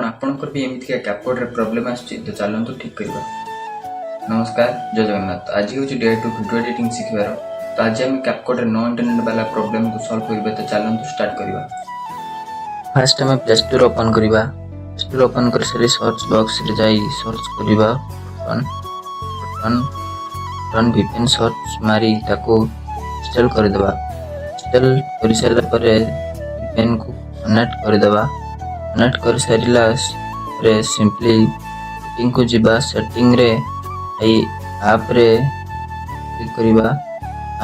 आपणकर भी एमती कैपकट प्रॉब्लम तो चलतु ठीक करवा। नमस्कार, जय जगन्नाथ। आज हूँ डे टू वीडियो एडिटिंग शिखबार। तो आज आम कैपकट नो इंटरनेट वाला प्रॉब्लम को सॉल्व करबा। तो चलतु स्टार्ट करवा। फर्स्ट आम प्ले स्टोर ओपन करवा। प्ले स्टोर ओपन कर सारी सर्च बॉक्स रे जाई सर्च करवा रन VPN सर्च मारी ताको इंस्टॉल कर देबा। इंस्टॉल कर सारा पर VPN को कनेक्ट कर देबा। कनेक्ट कर सारिला रे सिंपली सेटिंग को जिबा। सेटिंग रे आई ऐप रे क्लिक करबा।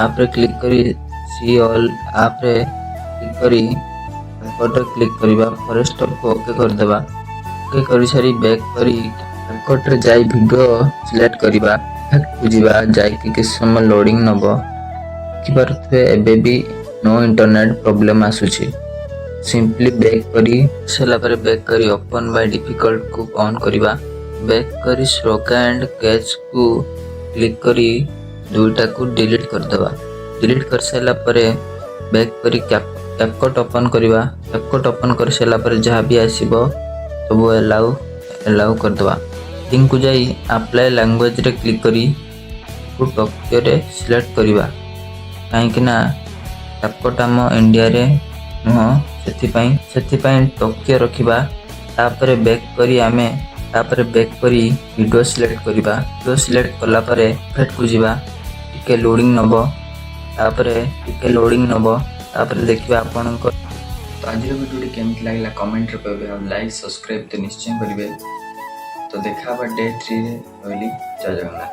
ऐप रे क्लिक करी सी ऑल ऐप रे क्लिक करी कैपकट क्लिक करबा। फॉरेस्ट को ओके कर देबा। ओके करी सारी बैक करी कैपकट रे जाई वीडियो सिलेक्ट करबा। इफेक्ट को जिबा जाई कि समय लोडिंग नबो कि परथे एबे भी नो इंटरनेट प्रॉब्लम आसुची। सिंपली बैक करी सेला पर बैक करी ओपन बाय डिफिकल्ट को ऑन करबा। बैक करी स्ट्रोक एंड कैच को क्लिक करी दुईटा को डिलीट कर देबा। डिलीट कर सेला पर बैक करी कैपकट ओपन करबा। कैपकट ओपन कर सेला पर जहां भी आसीबो सब अलाउ कर देबा। सेटिंग को जाई अप्लाई लैंग्वेज रे क्लिक करी को टोक्यो रे सिलेक्ट करबा। काहे कि ना कैपकट हम इंडिया रे नुह सेथिपाई टोक्यो रखिबा। तापर बैक करी आमे बैक करी वीडियो सिलेक्ट करबा। वीडियो सिलेक्ट कला परे इफेक्ट को जिबा। टिके लोडिंग नबो। तापर देखिबा आपनको। तो आज वीडियो केमति लागला कमेंट रे कहबे और लाइक सब्सक्राइब तो निश्चय करिवे। तो देखा डे 3 रे रहली। जय जगन्नाथ।